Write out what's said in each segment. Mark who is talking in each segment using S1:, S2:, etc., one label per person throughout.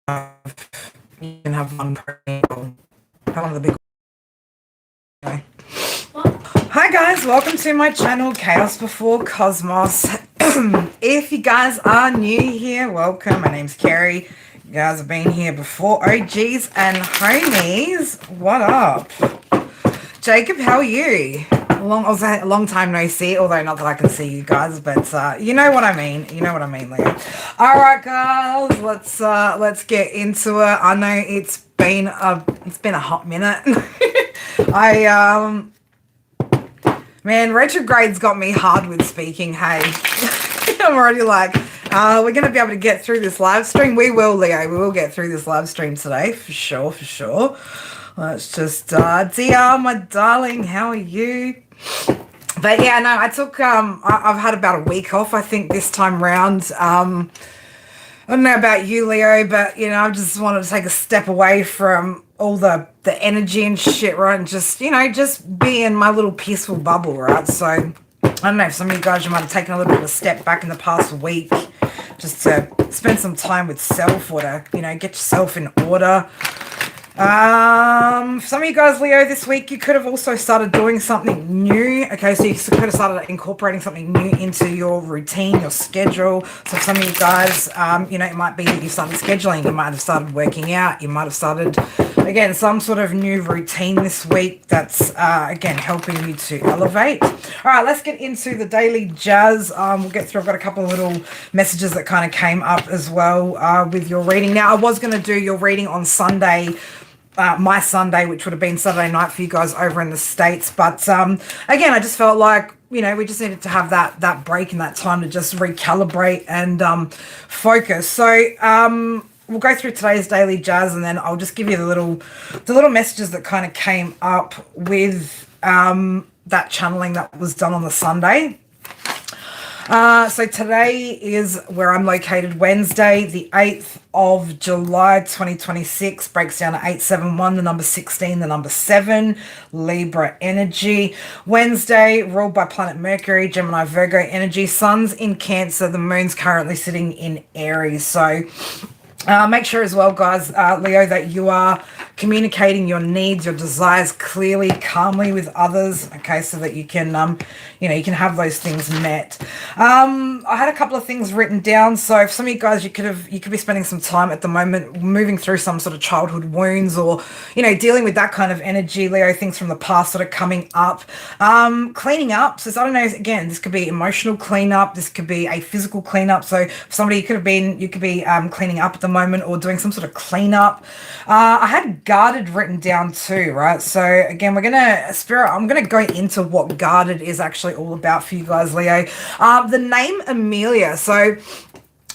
S1: you can have one prenatal. Have one of the big. Okay. Hi guys, welcome to my channel Chaos Before Cosmos. If you guys are new here, welcome. My name's Kerry. You guys have been here before. OGs and homies, what up? Jacob, how are you? A long time no see, although not that I can see you guys, but you know what I mean. You know what I mean, Leo. All right, guys, let's get into it. I know it's been a hot minute. Man, retrograde's got me hard with speaking. Hey, I'm already like, we're gonna be able to get through this live stream. We will, Leo. We will get through this live stream today, for sure, for sure. Let's just, DR, my darling, how are you? But yeah, no, I took, I've had about a week off, I think, this time round. I don't know about you, Leo, but, you know, I just wanted to take a step away from all the energy and shit, right? And just, you know, just be in my little peaceful bubble, right? So, I don't know, if some of you guys, you might have taken a little bit of a step back in the past week just to spend some time with self or to, you know, get yourself in order. For some of you guys, Leo, this week you could have also started doing something new. Okay, so you could have started incorporating something new into your routine, your schedule. So for some of you guys, you know, it might be that you started scheduling, you might have started working out, you might have started, again, some sort of new routine this week that's, again, helping you to elevate. All right, let's get into the daily jazz. We'll get through, I've got a couple of little messages that kind of came up as well with your reading. Now, I was going to do your reading on Sunday, my Sunday, which would have been Saturday night for you guys over in the States. But again, I just felt like, you know, we just needed to have that break and that time to just recalibrate and focus. So we'll go through today's daily jazz, and then I'll just give you the little messages that kind of came up with that channeling that was done on the Sunday. So today is where I'm located, Wednesday, the 8th of July, 2026, breaks down to 871, the number 16, the number 7, Libra energy. Wednesday, ruled by planet Mercury, Gemini, Virgo energy, sun's in Cancer, the moon's currently sitting in Aries. So make sure as well, guys, Leo, that you are communicating your needs, your desires clearly, calmly with others, okay, so that you can, you know, you can have those things met. I had a couple of things written down. So for some of you guys, you could be spending some time at the moment moving through some sort of childhood wounds, or, you know, dealing with that kind of energy, Leo, things from the past sort of coming up, cleaning up. So I don't know, again, this could be emotional cleanup, this could be a physical cleanup. So for somebody, you could be cleaning up at the moment or doing some sort of cleanup. I had guarded written down too, right? So again, I'm gonna go into what guarded is actually all about for you guys, Leo. The name Amelia. So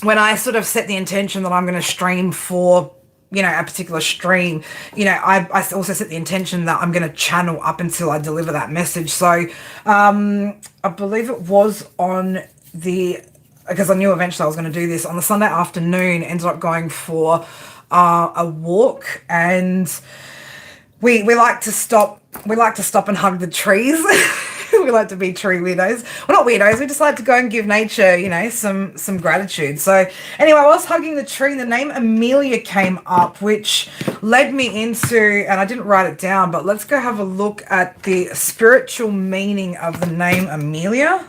S1: when I sort of set the intention that I'm going to stream for, you know, a particular stream, you know, I also set the intention that I'm going to channel up until I deliver that message. So I believe it was on because I knew eventually I was going to do this on the Sunday afternoon, ended up going for a walk, and we like to stop and hug the trees. We like to be tree weirdos. Well, not weirdos, we just like to go and give nature, you know, some gratitude. So anyway, I was hugging the tree, the name Amelia came up, which led me into, and I didn't write it down, but let's go have a look at the spiritual meaning of the name Amelia.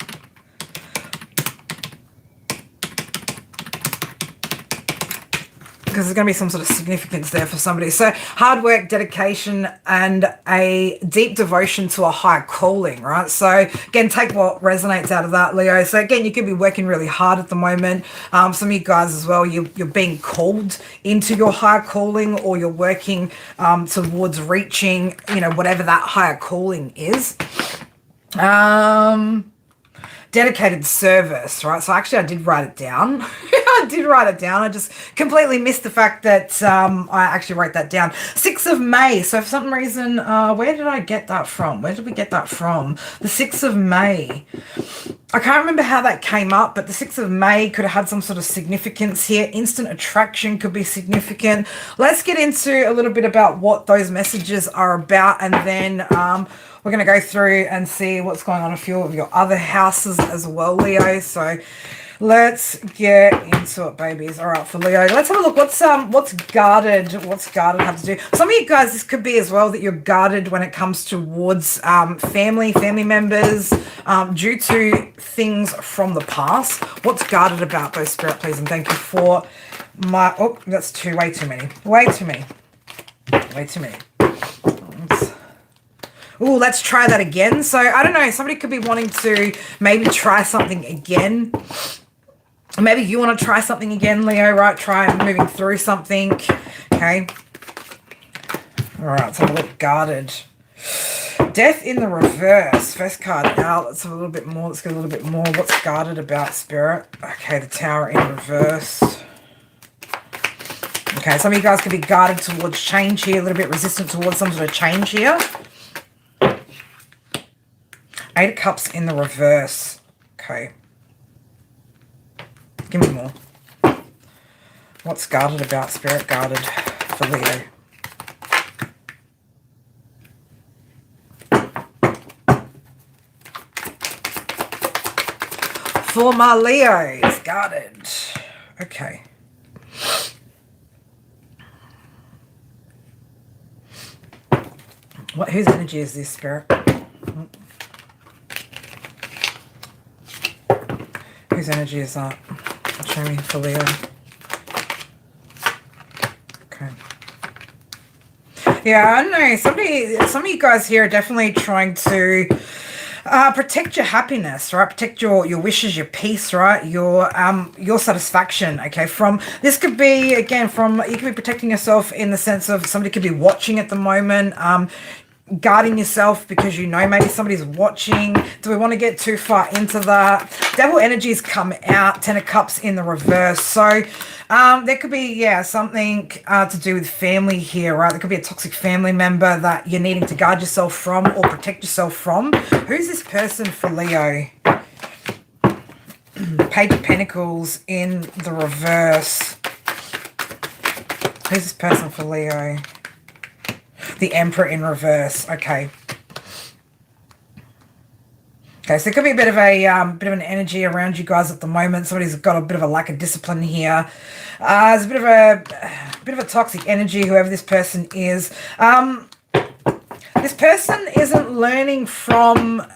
S1: Because there's going to be some sort of significance there for somebody. So hard work, dedication, and a deep devotion to a higher calling, right? So again, take what resonates out of that, Leo. So again, you could be working really hard at the moment. Some of you guys as well, you're being called into your higher calling, or you're working towards reaching, you know, whatever that higher calling is. Dedicated service, right? So actually I did write it down. I did write it down. I just completely missed the fact that I actually wrote that down. 6th of May. So for some reason, where did I get that from? Where did we get that from? The 6th of May. I can't remember how that came up, but the 6th of May could have had some sort of significance here. Instant attraction could be significant. Let's get into a little bit about what those messages are about, and then we're going to go through and see what's going on in a few of your other houses as well, Leo. So let's get into it, babies. All right, for Leo, let's have a look. What's guarded have to do? Some of you guys, this could be as well that you're guarded when it comes towards family members, due to things from the past. What's guarded about those, Spirit, please? And thank you for my... Oh, that's way too many. Oh, let's try that again. So, I don't know. Somebody could be wanting to maybe try something again. Maybe you want to try something again, Leo, right? Try moving through something. Okay. All right, let's have a look. Guarded. Death in the reverse. First card out. Let's have a little bit more. Let's get a little bit more. What's guarded about, Spirit? Okay, the Tower in reverse. Okay, some of you guys could be guarded towards change here. A little bit resistant towards some sort of change here. 8 of Cups in the reverse. Okay. Give me more. What's guarded about, Spirit? Guarded for Leo. For my Leos, guarded. Okay. Whose energy is this, Spirit? Whose energy is that? Show me for Leo. Okay. Yeah, I don't know. Some of you guys here are definitely trying to protect your happiness, right? Protect your wishes, your peace, right? Your satisfaction. Okay. From this could be again from you could be protecting yourself in the sense of somebody could be watching at the moment. Guarding yourself because you know maybe somebody's watching. Do we want to get too far into that? Devil energies come out. 10 of Cups in the reverse. So there could be, yeah, something to do with family here, right? There could be a toxic family member that you're needing to guard yourself from or protect yourself from. Who's this person for Leo? Page of Pentacles in the reverse. Who's this person for Leo? The Emperor in reverse. Okay. Okay, so there could be a bit of an energy around you guys at the moment. Somebody's got a bit of a lack of discipline here. There's a bit of a toxic energy, whoever this person is. This person isn't learning from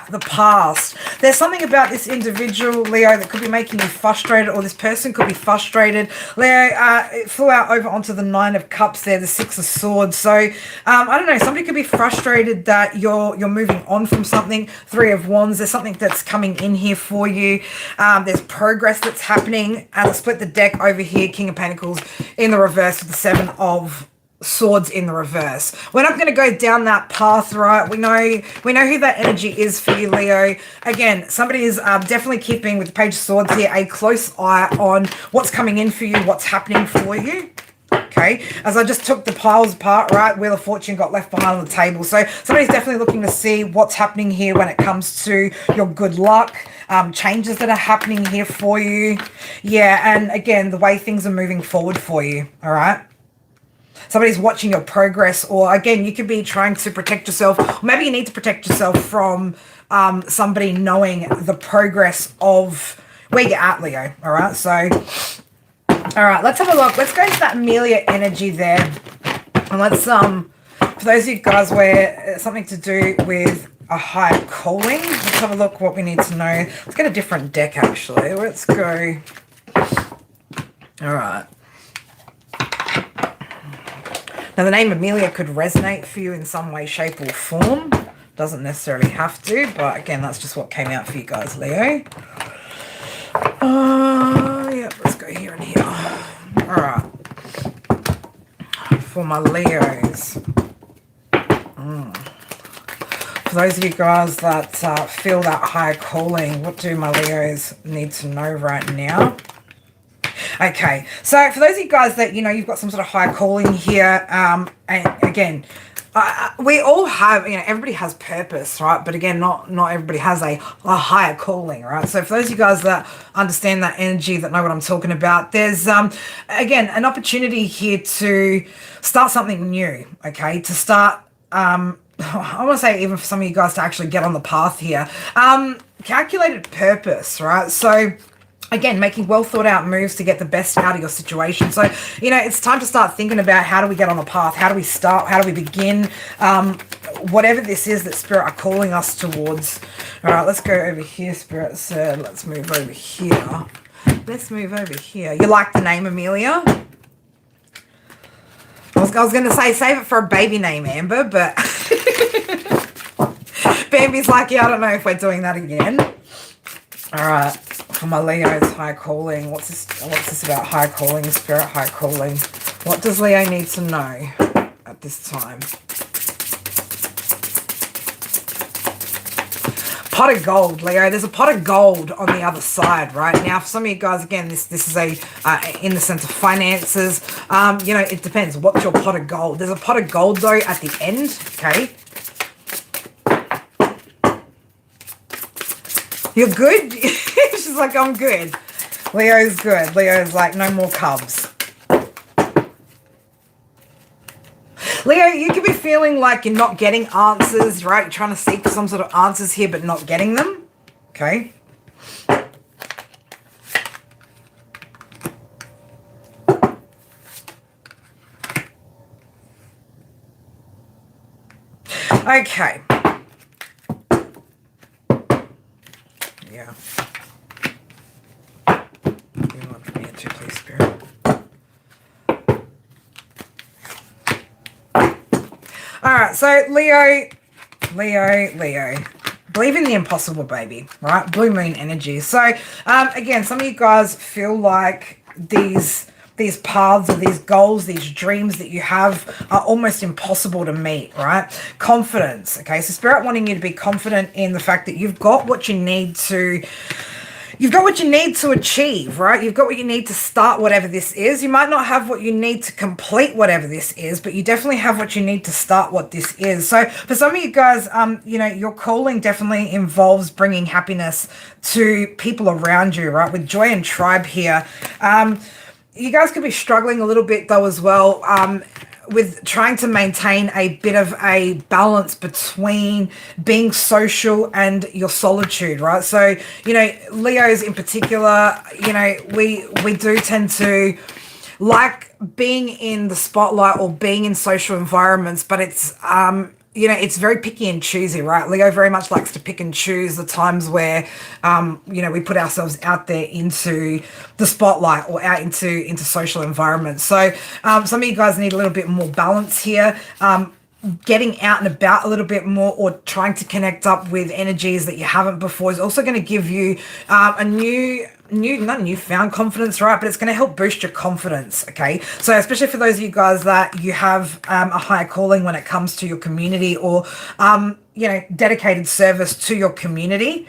S1: the past. There's something about this individual, Leo, that could be making you frustrated, or this person could be frustrated. Leo, it flew out over onto the 9 of Cups there, the 6 of Swords. So, I don't know, somebody could be frustrated that you're moving on from something. 3 of Wands, there's something that's coming in here for you. There's progress that's happening. And I'll split the deck over here, King of Pentacles in the reverse with the 7 of Swords in the reverse. We're not going to go down that path, right? We know who that energy is for you, Leo. Again, somebody is definitely keeping, with the Page of Swords here, a close eye on what's coming in for you, what's happening for you. Okay, as I just took the piles apart, right? Wheel of Fortune got left behind on the table. So somebody's definitely looking to see what's happening here when it comes to your good luck, changes that are happening here for you. Yeah, and again, the way things are moving forward for you, all right? Somebody's watching your progress, or again, you could be trying to protect yourself. Or maybe you need to protect yourself from somebody knowing the progress of where you're at, Leo. All right, so, all right, let's have a look. Let's go into that Amelia energy there. And let's, for those of you guys where something to do with a higher calling, let's have a look what we need to know. Let's get a different deck, actually. Let's go. All right. Now, the name Amelia could resonate for you in some way, shape, or form. Doesn't necessarily have to, but again, that's just what came out for you guys, Leo. Yeah, let's go here and here. All right. For my Leos. For those of you guys that feel that higher calling, what do my Leos need to know right now? Okay, so for those of you guys that, you know, you've got some sort of high calling here, and again, we all have, everybody has purpose, right? But again, not everybody has a higher calling, right? So for those of you guys that understand that energy, that know what I'm talking about, there's again an opportunity here to start something new, okay? To start, I want to say even for some of you guys to actually get on the path here, calculated purpose, right? So again, making well thought out moves to get the best out of your situation. So, it's time to start thinking about how do we get on the path? How do we start? How do we begin? Whatever this is that Spirit are calling us towards. All right, let's go over here, Spirit said. Let's move over here. Let's move over here. You like the name, Amelia? I was going to say save it for a baby name, Amber, but Bambi's like, yeah, I don't know if we're doing that again. All right. For my Leo's high calling, what's this about high calling, Spirit high calling? What does Leo need to know at this time? Pot of gold, Leo. There's a pot of gold on the other side, right? Now, for some of you guys, again, this is a in the sense of finances. It depends. What's your pot of gold? There's a pot of gold, though, at the end, okay? You're good? She's like, I'm good. Leo's good. Leo's like, no more cubs. Leo, you could be feeling like you're not getting answers, right? You're trying to seek some sort of answers here, but not getting them. Okay. Okay. Yeah. Give me one for me too, please, Spirit. All right, so Leo. Believe in the impossible, baby, right? Blue moon energy. So, again, some of you guys feel like these paths or these goals, these dreams that you have are almost impossible to meet, right? Confidence, okay? So Spirit wanting you to be confident in the fact that you've got what you need to achieve, right? You've got what you need to start whatever this is. You might not have what you need to complete whatever this is, but you definitely have what you need to start what this is. So for some of you guys, your calling definitely involves bringing happiness to people around you, right? With joy and tribe here. You guys could be struggling a little bit though as well with trying to maintain a bit of a balance between being social and your solitude, right? So, Leos in particular, we do tend to like being in the spotlight or being in social environments, but it's it's very picky and choosy, right? Leo very much likes to pick and choose the times where, we put ourselves out there into the spotlight or out into social environments. So some of you guys need a little bit more balance here. Getting out and about a little bit more or trying to connect up with energies that you haven't before is also going to give you a not newfound confidence, right? But it's going to help boost your confidence, okay? So especially for those of you guys that you have a higher calling when it comes to your community or, dedicated service to your community.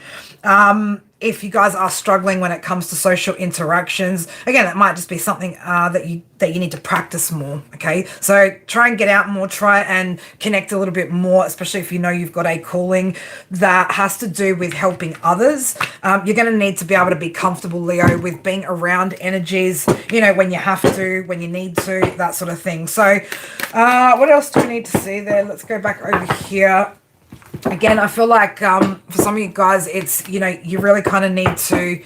S1: If you guys are struggling when it comes to social interactions, again, that might just be something that you need to practice more, okay? So try and get out more, try and connect a little bit more, especially if you know you've got a calling that has to do with helping others. You're going to need to be able to be comfortable, Leo, with being around energies, when you have to, when you need to, that sort of thing. So what else do we need to see there? Let's go back over here. Again, I feel like for some of you guys, it's, you really kind of need to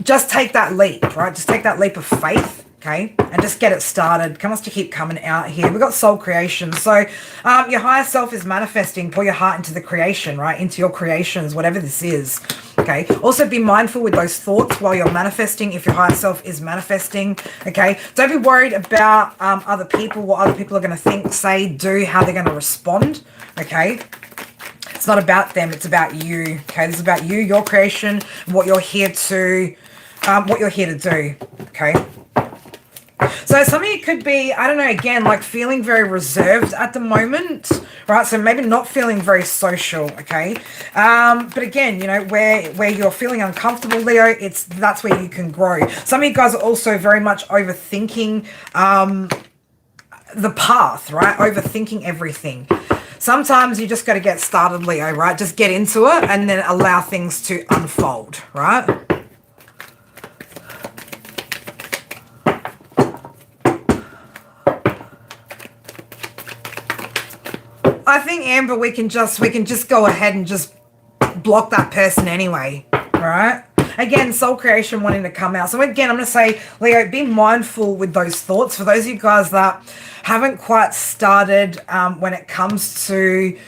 S1: just take that leap, right? Just take that leap of faith, okay? And just get it started. Come on to keep coming out here. We've got soul creation. So your higher self is manifesting. Pour your heart into the creation, right? Into your creations, whatever this is, okay? Also be mindful with those thoughts while you're manifesting if your higher self is manifesting, okay? Don't be worried about other people, what other people are going to think, say, do, how they're going to respond, okay? It's not about them, it's about you, okay? This is about you, your creation, what you're here to do, okay? So some of you could be, I don't know, again, like feeling very reserved at the moment, right? So maybe not feeling very social, okay? But again, where you're feeling uncomfortable, Leo, that's where you can grow. Some of you guys are also very much overthinking the path, right? Overthinking everything. Sometimes you just got to get started, Leo, right? Just get into it and then allow things to unfold, right? I think, Amber, we can just go ahead and just block that person anyway, right? Again, soul creation wanting to come out. So again, I'm going to say, Leo, be mindful with those thoughts. For those of you guys that haven't quite started when it comes to,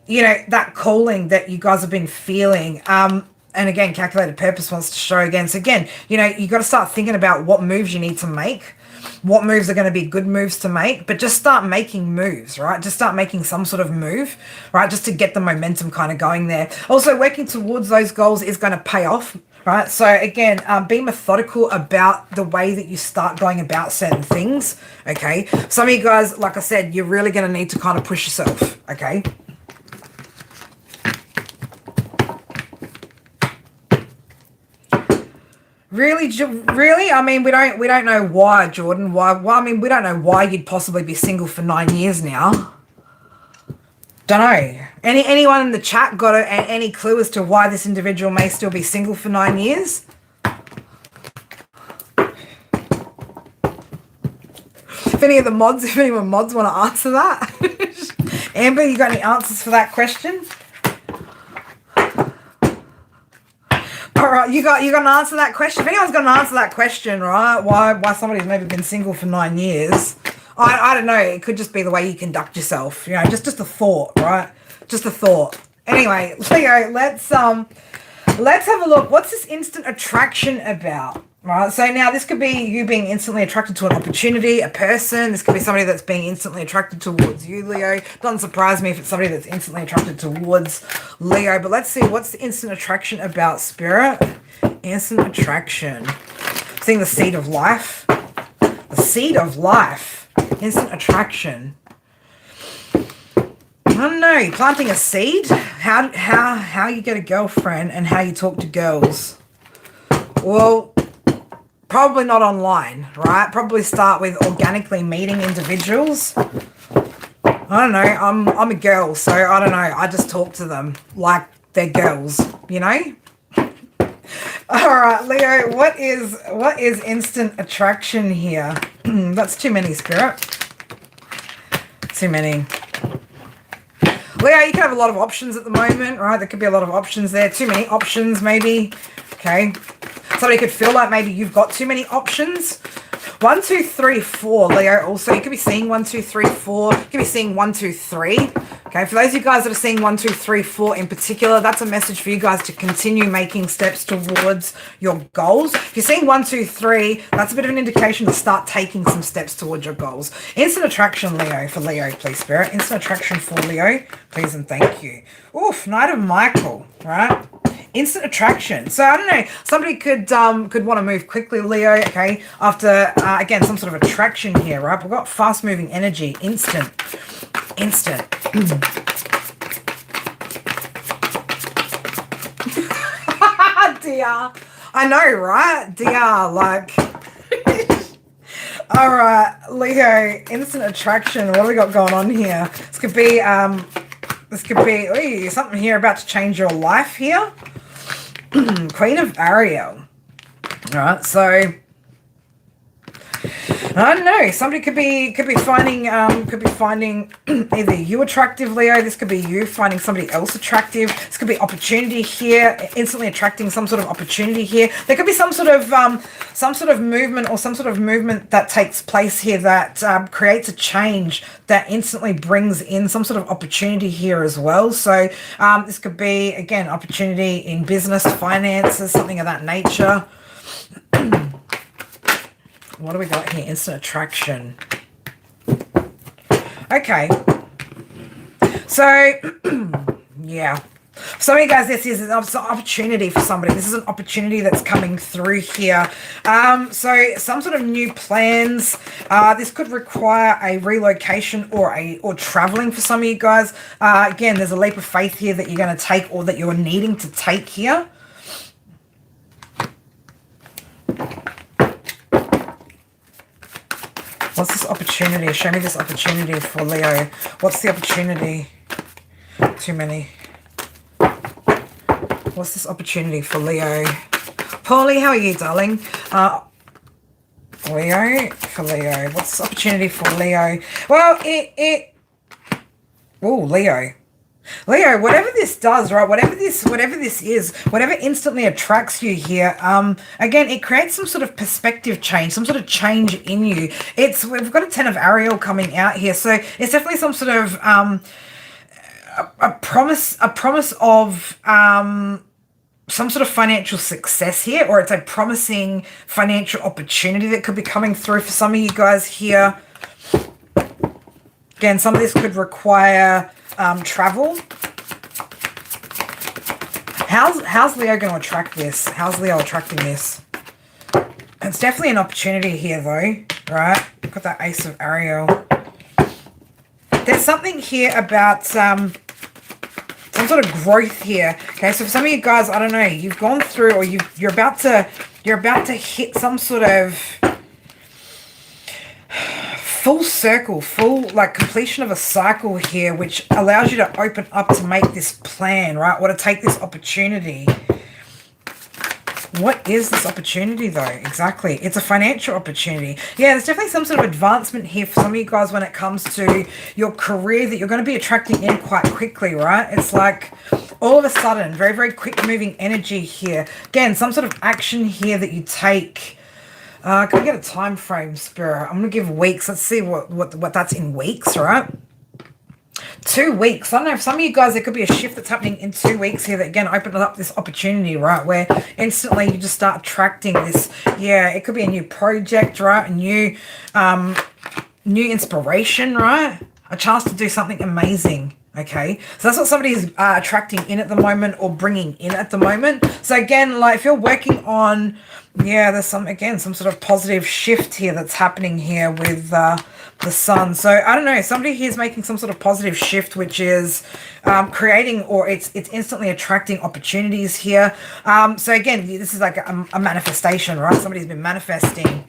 S1: you know, that calling that you guys have been feeling. And again, calculated purpose wants to show again. So again, you know, you got to start thinking about what moves you need to make. What moves are going to be good moves to make, but just start making moves, right? Just start making some sort of move, right? Just to get the momentum kind of going there. Also, working towards those goals is going to pay off, right? So again, be methodical about the way that you start going about certain things, okay? Some of you guys, like I said, you're really going to need to kind of push yourself, okay? Really? I mean, we don't know why, Jordan. Why? Well, I mean, we don't know why you'd possibly be single for 9 years now. Don't know. Anyone in the chat got any clue as to why this individual may still be single for 9 years? If anyone mods want to answer that, Amber, you got any answers for that question? All right, you got an answer to that question. If anyone's got an answer to that question, right? Why somebody's maybe been single for 9 years? I don't know. It could just be the way you conduct yourself. You know, just a thought, right? Just a thought. Anyway, Leo, let's have a look. What's this instant attraction about? Right. So now this could be you being instantly attracted to an opportunity, a person. This could be somebody that's being instantly attracted towards you, Leo. Doesn't surprise me if it's somebody that's instantly attracted towards Leo. But let's see, what's the instant attraction about, Spirit? Instant attraction. Seeing the seed of life. The seed of life. Instant attraction. I don't know. Planting a seed. How you get a girlfriend and how you talk to girls. Well, probably not online, right? Probably start with organically meeting individuals. I don't know. I'm a girl, so I don't know. I just talk to them like they're girls, you know? All right, Leo, what is instant attraction here? That's too many, Spirit. Too many. Leo, you can have a lot of options at the moment, right? There could be a lot of options there. Too many options, maybe. Okay. Somebody could feel like maybe you've got too many options. 1, 2, 3, 4, Leo. Also, you could be seeing 1, 2, 3, 4. You could be seeing 1, 2, 3. Okay, for those of you guys that are seeing 1, 2, 3, 4 in particular, that's a message for you guys to continue making steps towards your goals. If you're seeing 1, 2, 3, that's a bit of an indication to start taking some steps towards your goals. Instant attraction, Leo, for Leo, please, Spirit. Instant attraction for Leo, please and thank you. Oof, Knight of Michael, right? Instant attraction. So I don't know. Somebody could want to move quickly, Leo. Okay, after again some sort of attraction here, right? We've got fast moving energy. Instant. DR. I know, right? DR, like. All right, Leo. Instant attraction. What have we got going on here? This could be something here about to change your life here. Queen of Ariel. All right, so I don't know. Somebody could be finding either you attractive, Leo. This could be you finding somebody else attractive. This could be opportunity here, instantly attracting some sort of opportunity here. There could be some sort of movement or some sort of movement that takes place here that creates a change that instantly brings in some sort of opportunity here as well. So this could be again opportunity in business, finances, something of that nature. What do we got here? Instant attraction. Okay. So, yeah. For some of you guys, this is an opportunity for somebody. This is an opportunity that's coming through here. So, some sort of new plans. This could require a relocation or traveling for some of you guys. Again, there's a leap of faith here that you're going to take or that you're needing to take here. What's this opportunity? Show me this opportunity for Leo. What's the opportunity? Too many. What's this opportunity for Leo? Paulie, how are you, darling? Leo, for Leo. What's this opportunity for Leo? Well, oh, Leo. Leo, whatever this does, right, whatever this is, whatever instantly attracts you here, again, it creates some sort of perspective change, some sort of change in you. We've got a 10 of Ariel coming out here, so it's definitely some sort of a promise of some sort of financial success here, or it's a promising financial opportunity that could be coming through for some of you guys here. Again, some of this could require travel. How's Leo going to attract this? How's Leo attracting this? It's definitely an opportunity here, though, right? Got that Ace of Ariel. There's something here about some sort of growth here. Okay, so for some of you guys, I don't know, you've gone through, or you're about to hit some sort of full circle, like completion of a cycle here, which allows you to open up to make this plan, right? Or to take this opportunity. What is this opportunity, though? Exactly. It's a financial opportunity. Yeah, there's definitely some sort of advancement here for some of you guys when it comes to your career that you're going to be attracting in quite quickly, right? It's like all of a sudden, very, very quick moving energy here. Again, some sort of action here that you take. Can we get a time frame, Spirit? I'm going to give weeks. Let's see what that's in weeks, right? 2 weeks. I don't know, for some of you guys, there could be a shift that's happening in 2 weeks here that, again, opens up this opportunity, right, where instantly you just start attracting this. Yeah, it could be a new project, right, a new inspiration, right, a chance to do something amazing. Okay, so that's what somebody's attracting in at the moment, or bringing in at the moment. So again, like if you're working on, yeah, there's some sort of positive shift here that's happening here with the sun. So I don't know, somebody here is making some sort of positive shift, which is creating, or it's instantly attracting opportunities here. So again, this is like a manifestation, right? Somebody's been manifesting.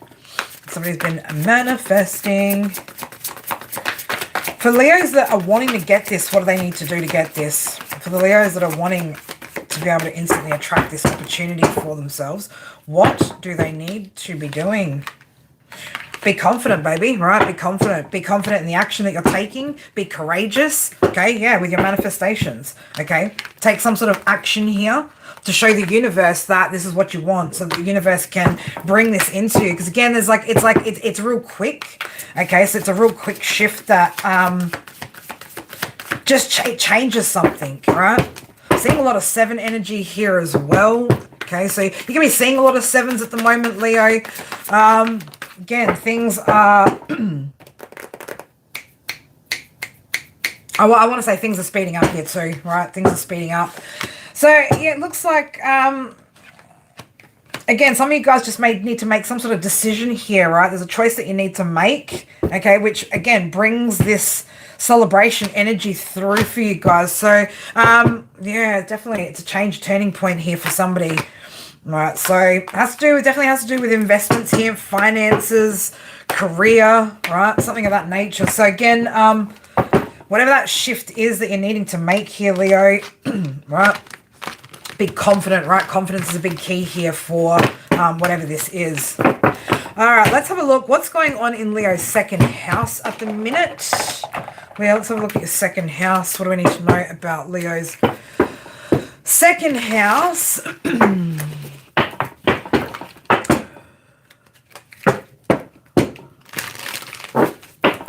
S1: For Leos that are wanting to get this, what do they need to do to get this? For the Leos that are wanting to be able to instantly attract this opportunity for themselves, what do they need to be doing? Be confident, baby, right? Be confident. Be confident in the action that you're taking. Be courageous, okay? Yeah, with your manifestations, okay? Take some sort of action here to show the universe that this is what you want, so that the universe can bring this into you. Because again, it's real quick, okay? So it's a real quick shift that just changes something, right? Seeing a lot of 7 energy here as well, okay? So you can be seeing a lot of 7s at the moment, Leo. Again, things are... I want to say things are speeding up here too, right? Things are speeding up. So, yeah, it looks like, again, some of you guys just need to make some sort of decision here, right? There's a choice that you need to make, okay, which, again, brings this celebration energy through for you guys. So, yeah, definitely it's a turning point here for somebody. Right, so definitely has to do with investments here, finances, career, right? Something of that nature. So again, whatever that shift is that you're needing to make here, Leo, right? Be confident, right? Confidence is a big key here for whatever this is. All right, let's have a look. What's going on in Leo's second house at the minute? Well, let's have a look at your second house. What do we need to know about Leo's second house?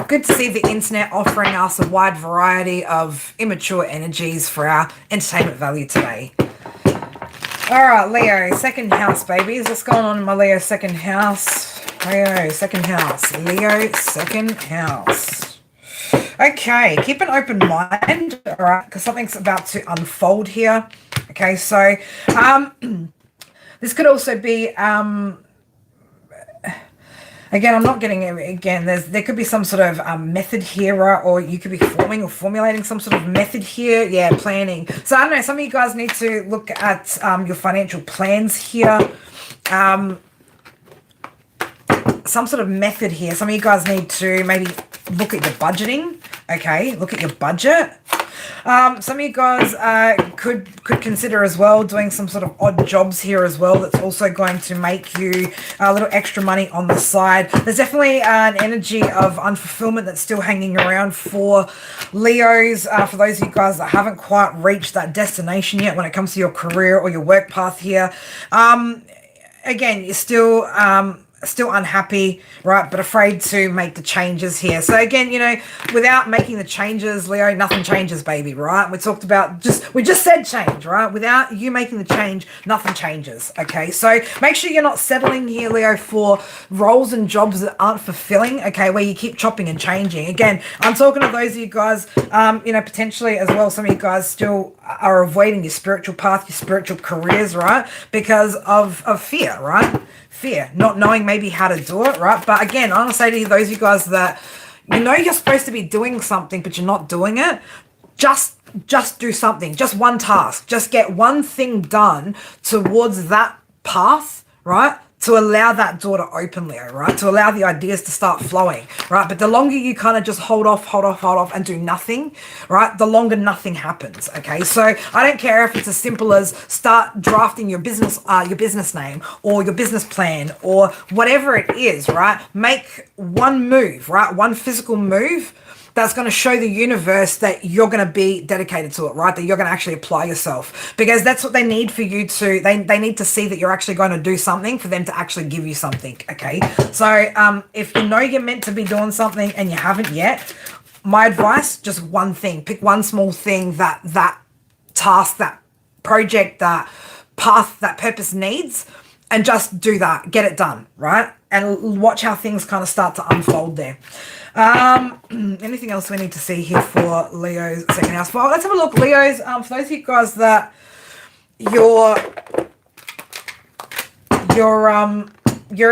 S1: Good to see the internet offering us a wide variety of immature energies for our entertainment value today. All right, Leo, second house, babies. What's going on in my Leo second house? Leo, second house. Leo, second house. Okay, keep an open mind, all right, because something's about to unfold here. Okay, so this could also be... Again, I'm not getting it. Again, there could be some sort of method here, right? Or you could be formulating some sort of method here. Yeah, planning. So I don't know. Some of you guys need to look at your financial plans here. some sort of method here. Some of you guys need to maybe look at your budgeting. Okay, look at your budget. Some of you guys could consider as well doing some sort of odd jobs here as well. That's also going to make you a little extra money on the side. There's definitely an energy of unfulfillment that's still hanging around for Leos. For those of you guys that haven't quite reached that destination yet when it comes to your career or your work path here. Again, you're still unhappy, right, but afraid to make the changes here. So again, you know, without making the changes, Leo, nothing changes, baby, right? We talked about we just said change, right? Without you making the change, nothing changes. Okay, so make sure you're not settling here, Leo, for roles and jobs that aren't fulfilling, okay, where you keep chopping and changing. Again, I'm talking to those of you guys, you know, potentially as well, some of you guys still are avoiding your spiritual path, your spiritual careers, right, because of fear, right? Fear, not knowing maybe how to do it, right? But again, I want to say to you, those of you guys that, you know, you're supposed to be doing something, but you're not doing it, just do something, just one task, just get one thing done towards that path, right? To allow that door to open, Leo, right? To allow the ideas to start flowing, right? But the longer you kind of just hold off and do nothing, right? The longer nothing happens, okay? So I don't care if it's as simple as start drafting your business name or your business plan or whatever it is, right? Make one move, right? One physical move that's going to show the universe that you're going to be dedicated to it, right? That you're going to actually apply yourself, because that's what they need for you to, they need to see that you're actually going to do something for them to actually give you something, okay? So if you know you're meant to be doing something and you haven't yet, my advice, just one thing, pick one small thing that task, that project, that path, that purpose needs, and just do that, get it done, right? And watch how things kind of start to unfold there. Anything else we need to see here for Leo's second house? Well, let's have a look, Leos. For those of you guys that you're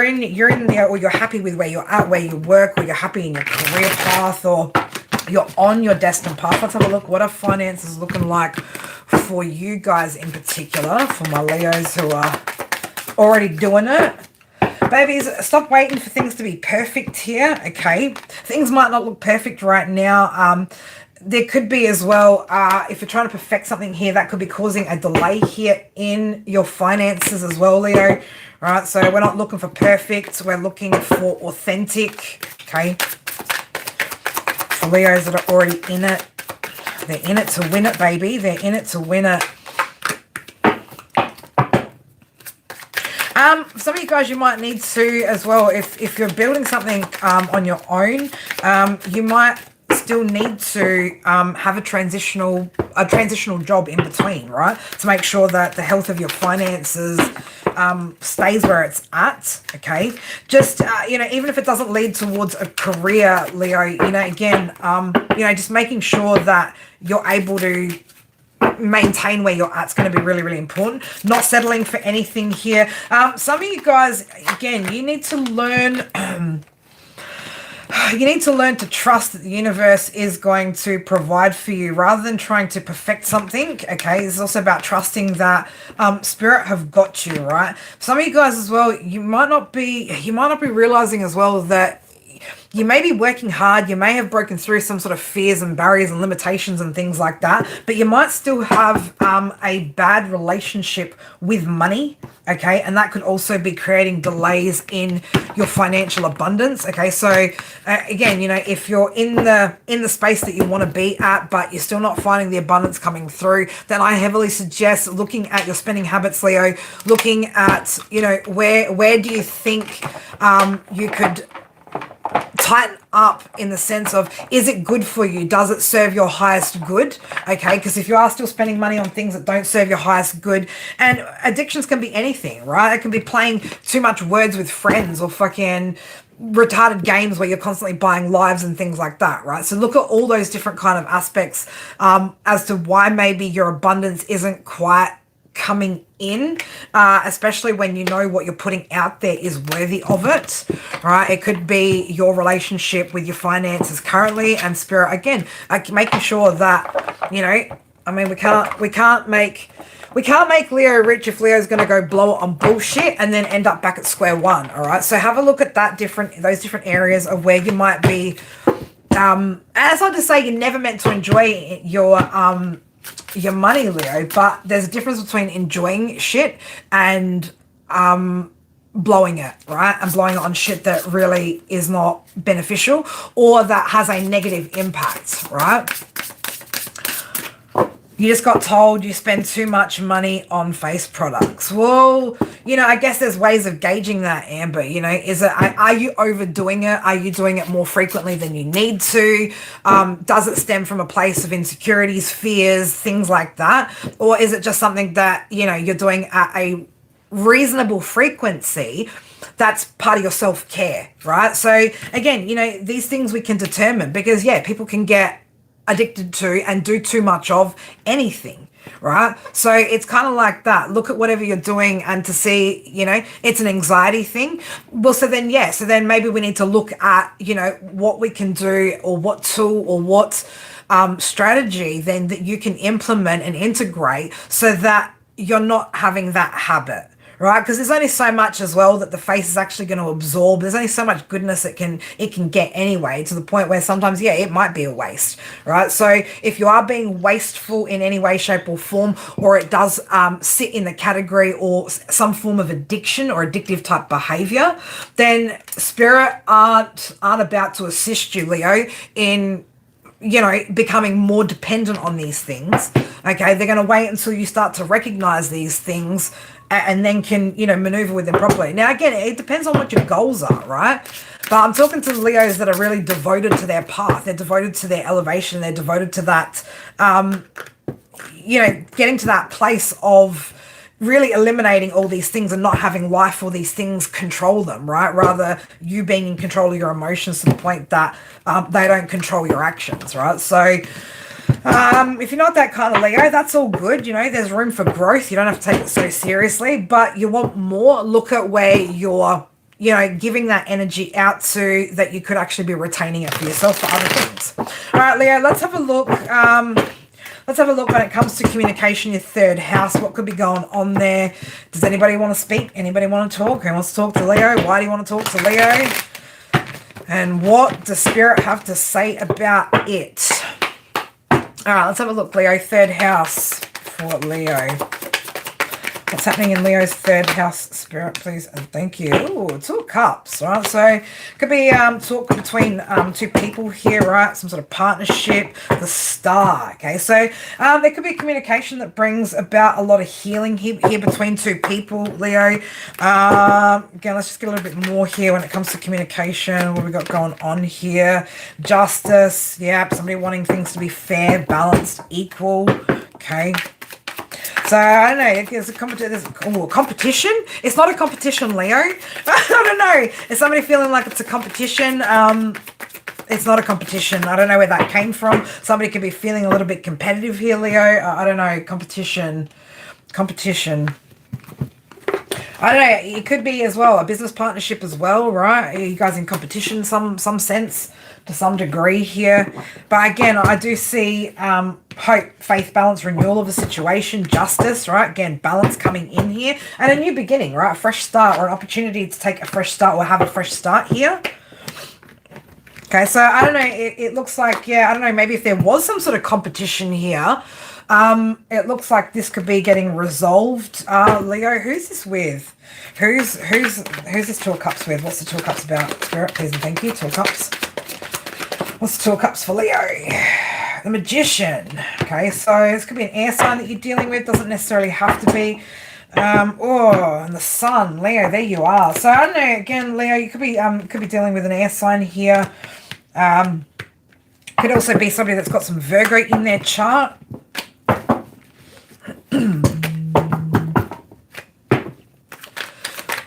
S1: in there, or you're happy with where you're at, where you work, or you're happy in your career path, or you're on your destined path. Let's have a look. What are finances looking like for you guys in particular? For my Leos who are already doing it. Babies, stop waiting for things to be perfect here, okay? Things might not look perfect right now. There could be as well, if you're trying to perfect something here, that could be causing a delay here in your finances as well, Leo. Right, so we're not looking for perfect, we're looking for authentic, okay? For Leos that are already in it, they're in it to win it, baby. They're in it to win it. Some of you guys, you might need to as well, if you're building something on your own, you might still need to have a transitional job in between, right? To make sure that the health of your finances stays where it's at, okay? Just, you know, even if it doesn't lead towards a career, Leo, you know, again, you know, just making sure that you're able to maintain where you're at is going to be really, really important. Not settling for anything here. Some of you guys, again, you need to learn to trust that the universe is going to provide for you rather than trying to perfect something, okay? It's also about trusting that spirit have got you, right? Some of you guys as well, you might not be realizing as well that you may be working hard, you may have broken through some sort of fears and barriers and limitations and things like that, but you might still have a bad relationship with money, okay? And that could also be creating delays in your financial abundance, okay? So again, you know, if you're in the space that you want to be at, but you're still not finding the abundance coming through, then I heavily suggest looking at your spending habits, Leo, looking at, you know, where do you think you could tighten up in the sense of, is it good for you? Does it serve your highest good? Okay, because if you are still spending money on things that don't serve your highest good, and addictions can be anything, right? It can be playing too much words with friends or fucking retarded games where you're constantly buying lives and things like that, right? So look at all those different kind of aspects as to why maybe your abundance isn't quite coming in, especially when you know what you're putting out there is worthy of it, right? It could be your relationship with your finances currently, and spirit, again, like making sure that, you know, I mean, we can't make Leo rich if Leo's going to go blow it on bullshit and then end up back at square one. All right. So have a look at those different areas of where you might be. As I just say, you're never meant to enjoy your money, Leo, but there's a difference between enjoying shit and blowing it, right? And blowing it on shit that really is not beneficial or that has a negative impact, right? You just got told you spend too much money on face products. Well, I guess there's ways of gauging that, Amber. Are you overdoing it? Are you doing it more frequently than you need to? Does it stem from a place of insecurities, fears, things like that? Or is it just something that, you're doing at a reasonable frequency that's part of your self-care, right? So again, these things we can determine because, people can get addicted to and do too much of anything, right? So it's kind of like that. Look at whatever you're doing and to see, it's an anxiety thing. Well, so then maybe we need to look at, what we can do or what tool or what strategy then that you can implement and integrate so that you're not having that habit. Right, because there's only so much as well that the face is actually going to absorb. There's only so much goodness it can get anyway, to the point where sometimes, it might be a waste, right? So if you are being wasteful in any way, shape or form, or it does sit in the category or some form of addiction or addictive type behavior, then spirit aren't about to assist you, Leo, in becoming more dependent on these things. Okay, they're going to wait until you start to recognize these things and then can, maneuver with them properly. Now, again, it depends on what your goals are, right? But I'm talking to the Leos that are really devoted to their path. They're devoted to their elevation. They're devoted to that, getting to that place of really eliminating all these things and not having life or these things control them, right? Rather, you being in control of your emotions to the point that they don't control your actions, right? So if you're not that kind of Leo, that's all good. There's room for growth. You don't have to take it so seriously, but you want more. Look at where you're, giving that energy out to that you could actually be retaining it for yourself for other things. All right, Leo, let's have a look. Let's have a look when it comes to communication, your third house. What could be going on there? Does anybody want to speak? Anybody want to talk? Who wants to talk to Leo? Why do you want to talk to Leo? And what does Spirit have to say about it? All right, let's have a look, Leo. Third house for Leo. What's happening in Leo's third house, Spirit, please? And thank you. Ooh, 2 of Cups, right? So it could be talk between 2 people here, right? Some sort of partnership, the Star, okay? So there could be communication that brings about a lot of healing here between 2 people, Leo. Again, let's just get a little bit more here when it comes to communication. What we got going on here? Justice, somebody wanting things to be fair, balanced, equal, okay? So, I don't know, there's a competition. It's not a competition, Leo. I don't know. Is somebody feeling like it's a competition? It's not a competition. I don't know where that came from. Somebody could be feeling a little bit competitive here, Leo. I don't know. Competition. I don't know. It could be as well a business partnership as well, right? Are you guys in competition some sense to some degree here? But again, I do see hope, faith, balance, renewal of a situation, justice, right? Again, balance coming in here and a new beginning, right? A fresh start or an opportunity to take a fresh start or have a fresh start here. Okay, so I don't know. It looks like, I don't know, maybe if there was some sort of competition here, it looks like this could be getting resolved. Leo, who's this with? Who's this 2 of Cups with? What's the 2 of Cups about? Spirit, please and thank you. 2 of Cups. What's the 2 of Cups for Leo? The Magician. Okay, so this could be an air sign that you're dealing with. Doesn't necessarily have to be. And the Sun, Leo. There you are. So I don't know. Again, Leo, you could be dealing with an air sign here. Could also be somebody that's got some Virgo in their chart.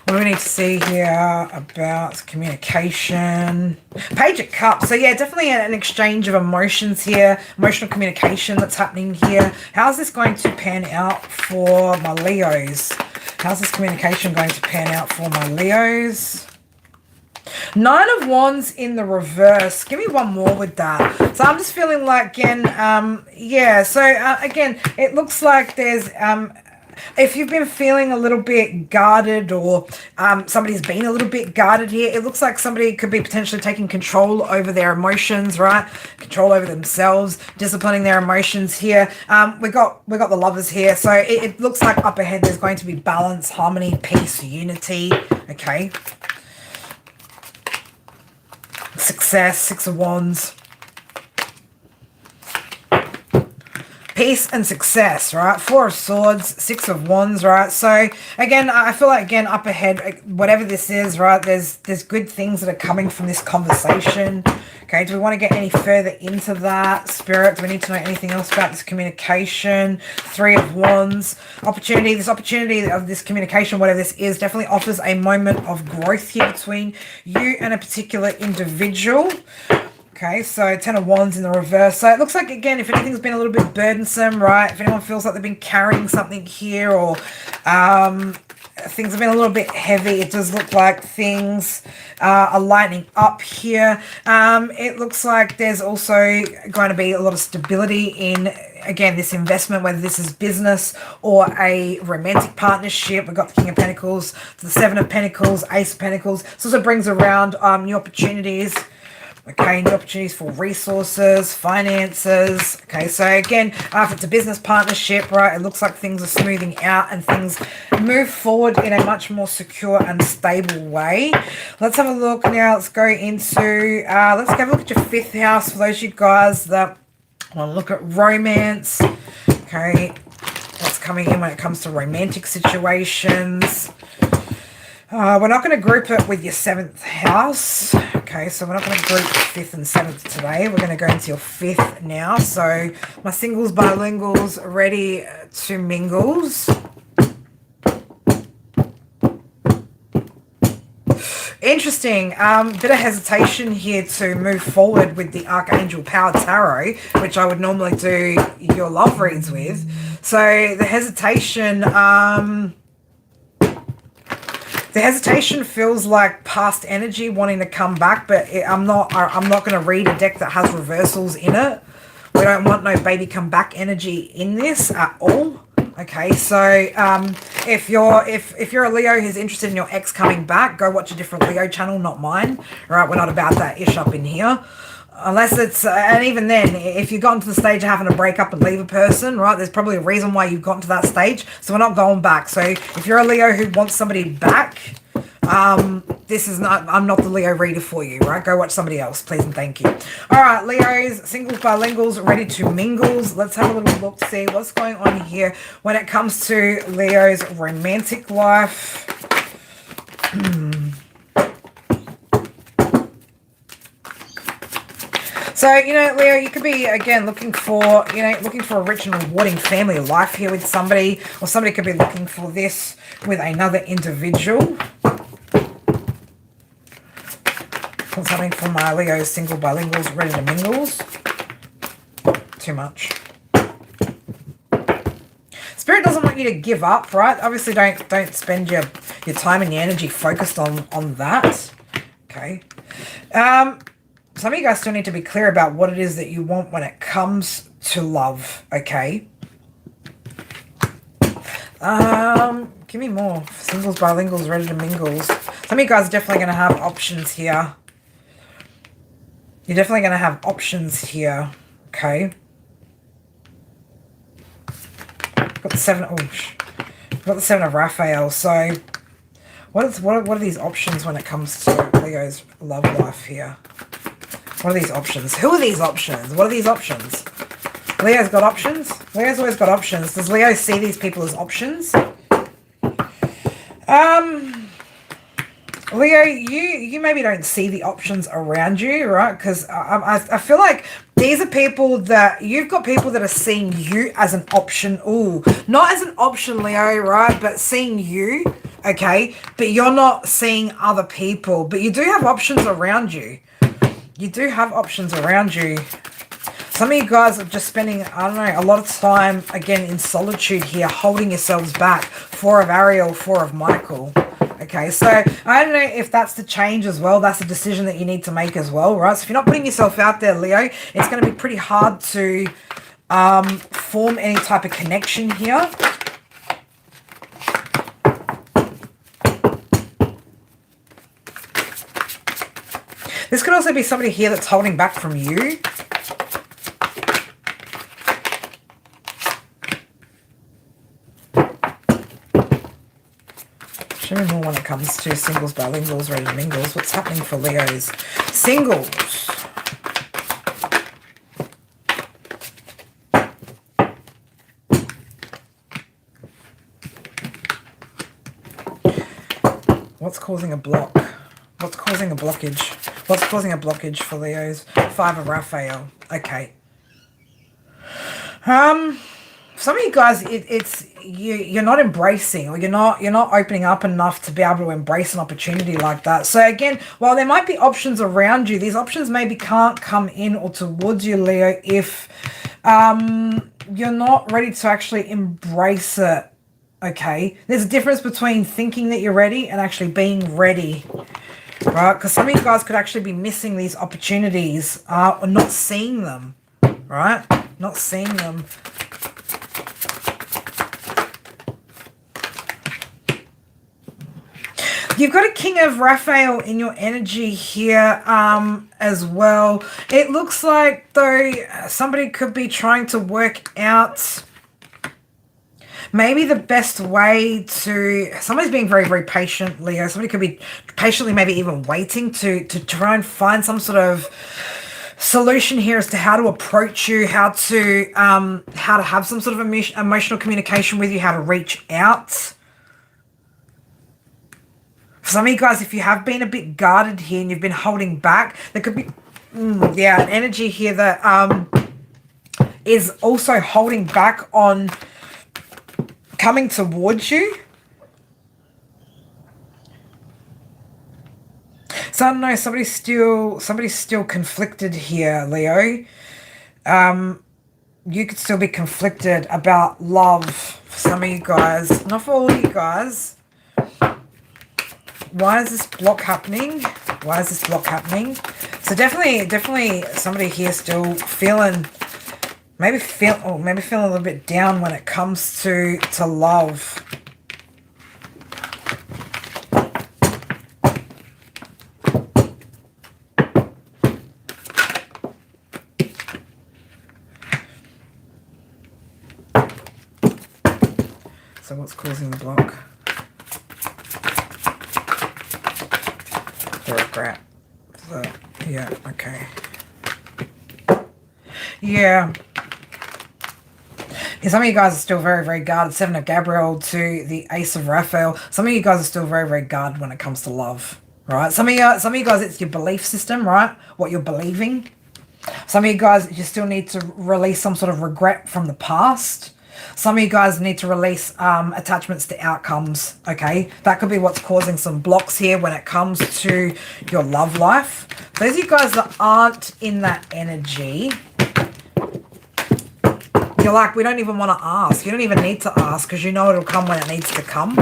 S1: What do we need to see here about communication? Page of Cups. So definitely an exchange of emotions here. Emotional communication that's happening here. How's this going to pan out for my Leos? How's this communication going to pan out for my Leos? Nine of Wands in the reverse. Give me one more with that. So I'm just feeling like, again, yeah. So again, it looks like there's, if you've been feeling a little bit guarded, or somebody's been a little bit guarded here, it looks like somebody could be potentially taking control over their emotions, right? Control over themselves, disciplining their emotions here. We got the Lovers here. So it looks like up ahead there's going to be balance, harmony, peace, unity. Okay. Success, Six of Wands. Peace and success, right? Four of Swords, Six of Wands, right? So again, I feel like, again, up ahead, whatever this is, right, there's good things that are coming from this conversation. Okay, do we want to get any further into that? Spirit, do we need to know anything else about this communication? Three of Wands, opportunity. This opportunity of this communication, whatever this is, definitely offers a moment of growth here between you and a particular individual. Okay, so Ten of Wands in the reverse. So it looks like, again, if anything's been a little bit burdensome, right? If anyone feels like they've been carrying something here, or things have been a little bit heavy, it does look like things are lightening up here. It looks like there's also going to be a lot of stability in, again, this investment, whether this is business or a romantic partnership. We've got the King of Pentacles, the Seven of Pentacles, Ace of Pentacles. This also brings around new opportunities. Okay, new opportunities for resources, finances. Okay, so again, if it's a business partnership, right, it looks like things are smoothing out and things move forward in a much more secure and stable way. Let's have a look now. Let's go into, let's have a look at your fifth house for those of you guys that want to look at romance. Okay, what's coming in when it comes to romantic situations. We're not going to group it with your seventh house. Okay, so we're not going to group fifth and seventh today. We're going to go into your fifth now. So my singles, bilinguals, ready to mingles. Interesting. Bit of hesitation here to move forward with the Archangel Power Tarot, which I would normally do your love reads with. So the hesitation... the hesitation feels like past energy wanting to come back, but I'm not going to read a deck that has reversals in it. We don't want no baby come back energy in this at all. Okay, so if you're a Leo who's interested in your ex coming back, go watch a different Leo channel, not mine. All right, we're not about that ish up in here. Unless it's, and even then, if you've gotten to the stage of having to break up and leave a person, right, there's probably a reason why you've gotten to that stage. So we're not going back. So if you're a Leo who wants somebody back, this is not, I'm not the Leo reader for you, right? Go watch somebody else, please and thank you. All right, Leos, singles, bilinguals, ready to mingles. Let's have a little look, see what's going on here when it comes to Leo's romantic life. So, you know, Leo, you could be, again, looking for a rich and rewarding family life here with somebody, or somebody could be looking for this with another individual. Something for my Leo single bilinguals, ready to mingles. Too much. Spirit doesn't want you to give up, right? Obviously, don't spend your time and your energy focused on that. Okay. Some of you guys still need to be clear about what it is that you want when it comes to love, okay? Give me more. Singles, bilinguals, ready to mingles. Some of you guys are definitely going to have options here. You're definitely going to have options here, okay? Got the seven. Oh, got the Seven of Raphael. So, what are these options when it comes to Leo's love life here? What are these options? Who are these options? What are these options? Leo's got options? Leo's always got options. Does Leo see these people as options? Leo, you maybe don't see the options around you, right? Because I feel like these are people that, you've got people that are seeing you as an option. Ooh, not as an option, Leo, right? But seeing you, okay? But you're not seeing other people. But you do have options around you. You do have options around you. Some of you guys are just spending, I don't know, a lot of time, again, in solitude here, holding yourselves back. Four of Ariel, Four of Michael. Okay, so I don't know if that's the change as well. That's a decision that you need to make as well, right? So if you're not putting yourself out there, Leo, it's going to be pretty hard to form any type of connection here. This could also be somebody here that's holding back from you. Show me more when it comes to singles, bilinguals, ready mingles. What's happening for Leos? Singles. What's causing a block? What's causing a blockage? What's causing a blockage for Leos? Five of Raphael. Okay. Some of you guys, you're not embracing, or you're not opening up enough to be able to embrace an opportunity like that. So again, while there might be options around you, these options maybe can't come in or towards you, Leo, if you're not ready to actually embrace it. Okay, there's a difference between thinking that you're ready and actually being ready, right? Because some of you guys could actually be missing these opportunities or not seeing them, right? Not seeing them. You've got a King of Raphael in your energy here as well. It looks like, though, somebody could be trying to work out maybe the best way to... Somebody's being very, very patient, Leo. Somebody could be patiently maybe even waiting to try and find some sort of solution here as to how to approach you, how to have some sort of emotional communication with you, how to reach out. For some of you guys, if you have been a bit guarded here and you've been holding back, there could be, an energy here that is also holding back on coming towards you. So I don't know, somebody's still conflicted here, Leo. You could still be conflicted about love for some of you guys. Not for all of you guys. Why is this block happening? Why is this block happening? So definitely somebody here still feeling, maybe feeling a little bit down when it comes to love. So what's causing the block? The regret. Yeah, okay. Yeah. Some of you guys are still very, very guarded. Seven of Gabriel to the Ace of Raphael. Some of you guys are still very, very guarded when it comes to love, right? Some of you guys, it's your belief system, right? What you're believing. Some of you guys, you still need to release some sort of regret from the past. Some of you guys need to release attachments to outcomes, okay? That could be what's causing some blocks here when it comes to your love life. Those of you guys that aren't in that energy, you're like, we don't even want to ask. You don't even need to ask because you know it'll come when it needs to come.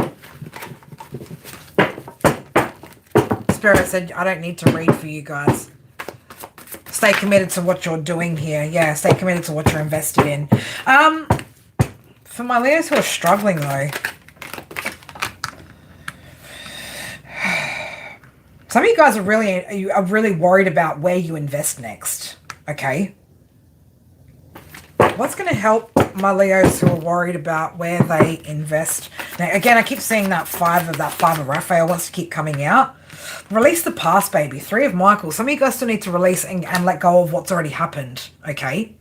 S1: Spirit said, I don't need to read for you guys. Stay committed to what you're doing here. Yeah, stay committed to what you're invested in. For my Leos who are struggling, though, some of you guys are really worried about where you invest next, okay? What's going to help my Leos who are worried about where they invest? Now, again, I keep seeing that five of Raphael wants to keep coming out. Release the past, baby. Three of Michael. Some of you guys still need to release and let go of what's already happened, okay?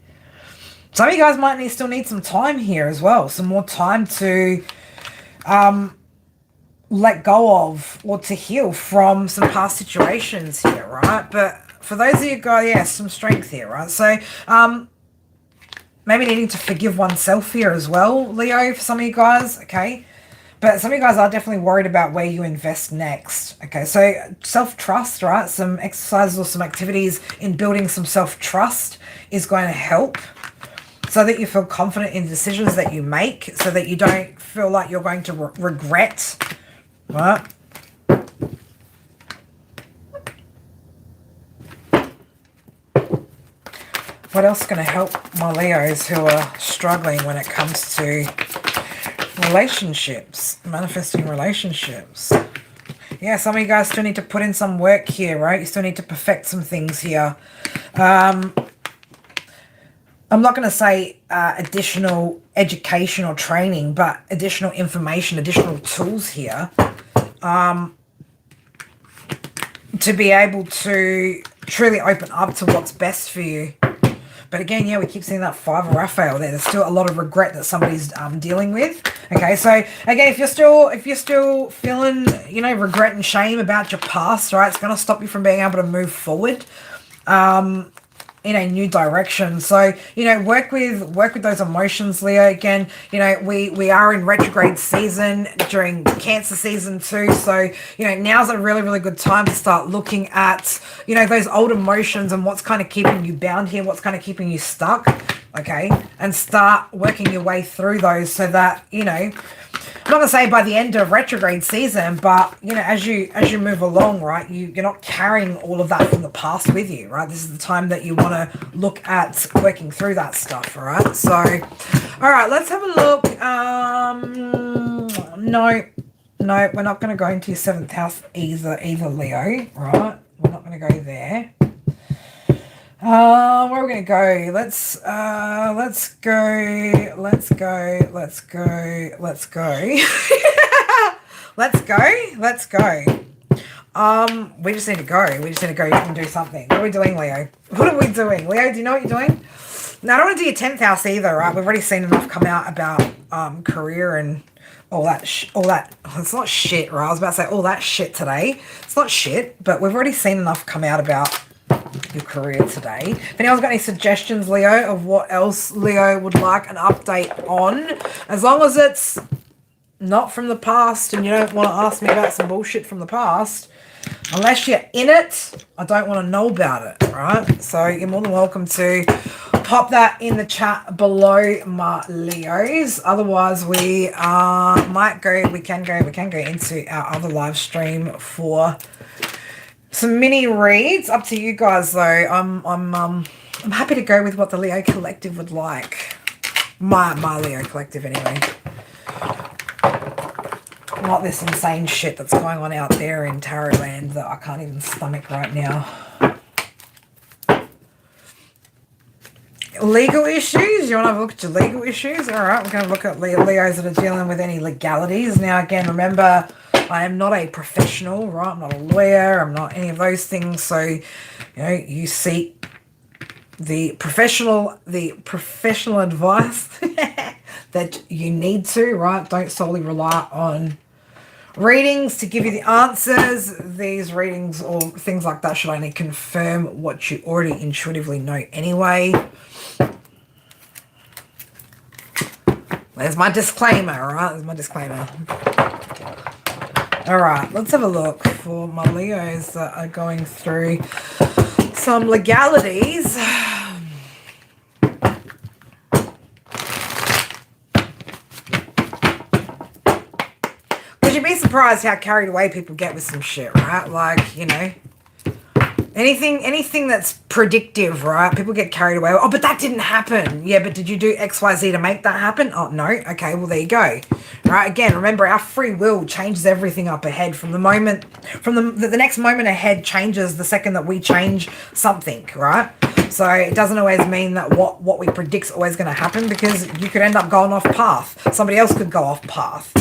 S1: Some of you guys might still need some time here as well. Some more time to let go of or to heal from some past situations here, right? But for those of you guys, yeah, some strength here, right? So maybe needing to forgive oneself here as well, Leo, for some of you guys, okay? But some of you guys are definitely worried about where you invest next, okay? So self-trust, right? Some exercises or some activities in building some self-trust is going to help, so that you feel confident in the decisions that you make, so that you don't feel like you're going to regret, right? What else is going to help my Leos who are struggling when it comes to relationships, manifesting relationships? Yeah, some of you guys still need to put in some work here, right? You still need to perfect some things here. I'm not going to say additional education or training, but additional information, additional tools here to be able to truly open up to what's best for you. But again, yeah, we keep seeing that 5 of Raphael there. There's still a lot of regret that somebody's dealing with. Okay, so again, if you're still feeling, you know, regret and shame about your past, right, it's going to stop you from being able to move forward in a new direction. So, you know, work with those emotions, Leo. Again, you know, we are in retrograde season during Cancer season too. So, you know, now's a really, really good time to start looking at, you know, those old emotions and what's kind of keeping you bound here, what's kind of keeping you stuck, okay? And start working your way through those so that, you know, I'm not going to say by the end of retrograde season, but, you know, as you move along, right, you're not carrying all of that from the past with you, right? This is the time that you want to look at working through that stuff, all right? So, all right, let's have a look. No, we're not going to go into your 7th house either, Leo, right? We're not going to go there. Where are we going to go? Let's go. Let's go. We just need to go. We just need to go and do something. What are we doing, Leo? What are we doing? Leo, do you know what you're doing? Now, I don't want to do your 10th house either, right? We've already seen enough come out about career and all that, it's not shit, right? I was about to say all that shit today. It's not shit, but we've already seen enough come out about your career today. If anyone's got any suggestions, Leo, of what else Leo would like an update on, as long as it's not from the past and you don't want to ask me about some bullshit from the past, unless you're in it, I don't want to know about it, right? So you're more than welcome to pop that in the chat below, my Leos. Otherwise, we can go into our other live stream for some mini reads. Up to you guys, though. I'm happy to go with what the Leo Collective would like. My Leo Collective, anyway. Not this insane shit that's going on out there in tarot land that I can't even stomach right now. Legal issues? You want to have a look at your legal issues? All right, we're going to look at Leos that are dealing with any legalities. Now, again, remember, I am not a professional, right? I'm not a lawyer. I'm not any of those things. So, you know, you seek the professional advice that you need to, right? Don't solely rely on readings to give you the answers. These readings or things like that should only confirm what you already intuitively know anyway. There's my disclaimer, all right? There's my disclaimer. All right, let's have a look for my Leos that are going through some legalities. Would you be surprised how carried away people get with some shit, right? Like, you know, anything that's predictive, right? People get carried away. Oh, but that didn't happen. Yeah, but did you do XYZ to make that happen? Oh, no. Okay, well, there you go. Right, again, remember, our free will changes everything up ahead from the moment, from the next moment ahead changes the second that we change something, right? So it doesn't always mean that what we predict is always going to happen, because you could end up going off path. Somebody else could go off path.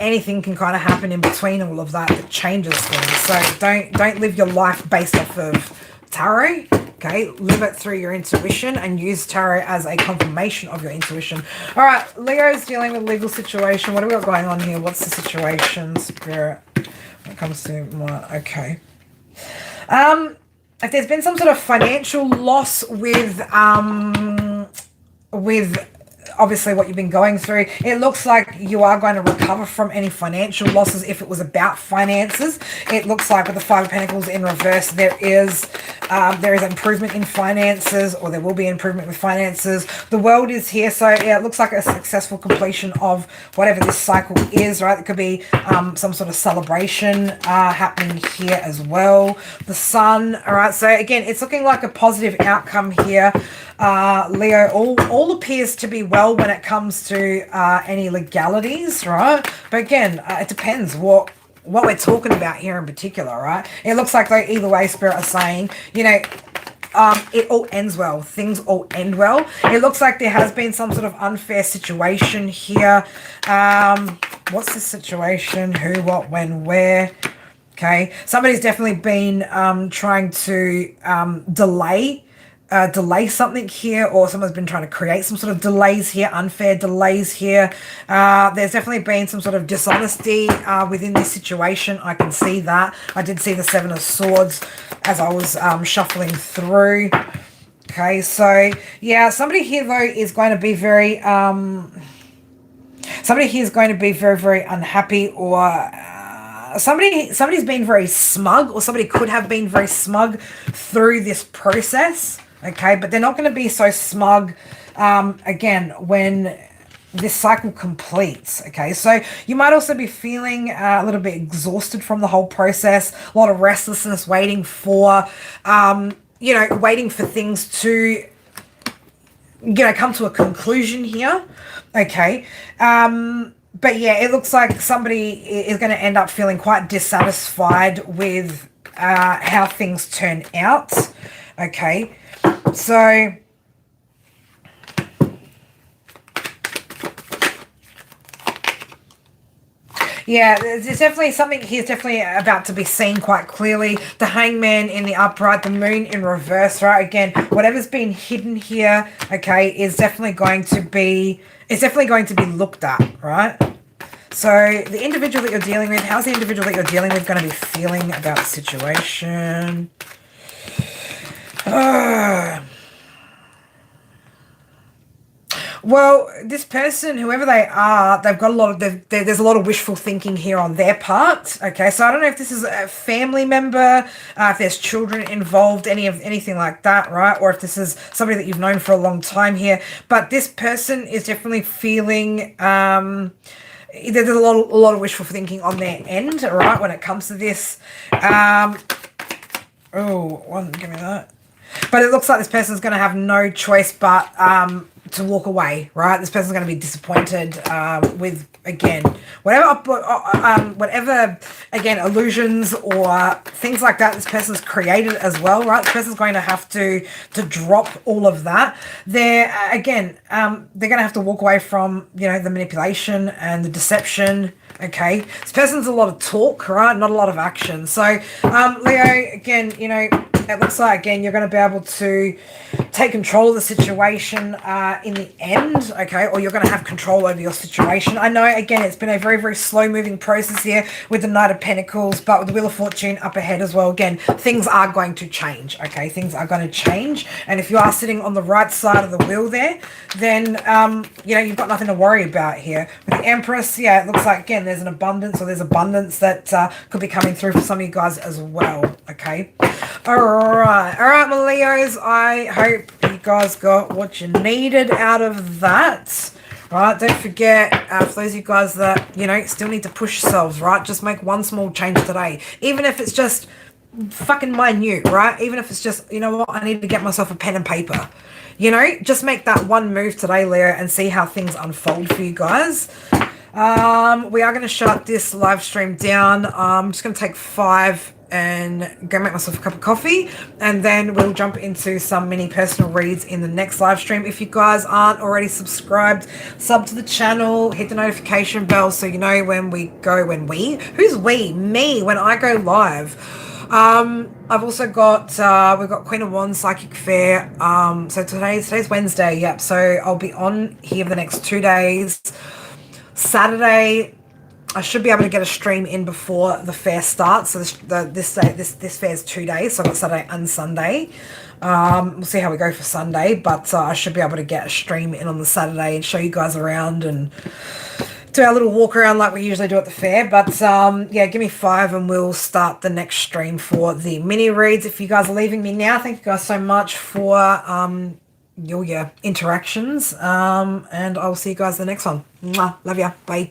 S1: Anything can kind of happen in between all of that changes things. So don't live your life based off of tarot. Okay, live it through your intuition and use tarot as a confirmation of your intuition. All right, Leo's dealing with legal situation. What do we got going on here? What's the situation, Spirit, when it comes to my, okay. If there's been some sort of financial loss with obviously what you've been going through, it looks like you are going to recover from any financial losses if it was about finances. It looks like with the 5 of Pentacles in reverse, there is There is improvement in finances, or there will be improvement with finances. The world is here, so yeah, it looks like a successful completion of whatever this cycle is, right? It could be some sort of celebration happening here as well. The sun, all right, so again, it's looking like a positive outcome here. Leo, all appears to be well when it comes to any legalities, right? But again, it depends what we're talking about here in particular, right? It looks like, though, either way, Spirit are saying, you know, it all ends well. Things all end well. It looks like there has been some sort of unfair situation here. What's the situation? Who, what, when, where? Okay. Somebody's definitely been trying to delay something here, or someone's been trying to create some sort of delays here, unfair delays here. There's definitely been some sort of dishonesty within this situation. I can see that. I did see the Seven of Swords as I was shuffling through. Okay, so yeah, somebody here though is going to be very very unhappy, or somebody's been very smug, or somebody could have been very smug through this process. Okay, but they're not going to be so smug again when this cycle completes. Okay, so you might also be feeling a little bit exhausted from the whole process, a lot of restlessness, waiting for waiting for things to come to a conclusion here. Okay, but yeah, it looks like somebody is going to end up feeling quite dissatisfied with how things turn out. Okay, so yeah, there's definitely something here's definitely about to be seen quite clearly. The Hangman in the upright, the Moon in reverse, right? Again, whatever's been hidden here, okay, is definitely going to be looked at, right? So the individual that you're dealing with, how's the individual that you're dealing with going to be feeling about the situation? Well, this person, whoever they are, they've got a lot of, there's a lot of wishful thinking here on their part. Okay, so I don't know if this is a family member, if there's children involved, anything like that, right? Or if this is somebody that you've known for a long time here. But this person is definitely feeling, there's a lot of wishful thinking on their end, right, when it comes to this. Give me that. But it looks like this person's going to have no choice but to walk away, right? This person's going to be disappointed with, again, whatever, again, illusions or things like that this person's created as well, right? This person's going to have to drop all of that. They're going to have to walk away from, the manipulation and the deception. Okay, this person's a lot of talk, right? Not a lot of action. So, Leo, again, it looks like, again, you're going to be able to take control of the situation in the end, okay? Or you're going to have control over your situation. I know, again, it's been a very, very slow-moving process here with the Knight of Pentacles, but with the Wheel of Fortune up ahead as well. Again, things are going to change, okay? Things are going to change. And if you are sitting on the right side of the wheel there, then, you've got nothing to worry about here. With the Empress, yeah, it looks like, again, there's an abundance, or there's abundance that could be coming through for some of you guys as well, okay? All right, my Leos, I hope you guys got what you needed out of that. Right, don't forget, for those of you guys that, still need to push yourselves, right, just make one small change today. Even if it's just fucking minute, right? Even if it's just, I need to get myself a pen and paper. Just make that one move today, Leo, and see how things unfold for you guys. We are going to shut this live stream down. I'm just going to take 5 and go make myself a cup of coffee, and then we'll jump into some mini personal reads in the next live stream. If you guys aren't already subscribed, sub to the channel, hit the notification bell so you know when we go, who's we? Me, when I go live. I've also got, we've got Queen of Wands Psychic Fair. So today's Wednesday, yep. So I'll be on here for the next 2 days. Saturday, I should be able to get a stream in before the fair starts. So this fair's 2 days, so I've got Saturday and Sunday. We'll see how we go for Sunday, but I should be able to get a stream in on the Saturday and show you guys around and do our little walk around like we usually do at the fair. But yeah, give me 5 and we'll start the next stream for the mini reads. If you guys are leaving me now, thank you guys so much for your interactions. And I'll see you guys the next one. Mwah. Love ya. Bye.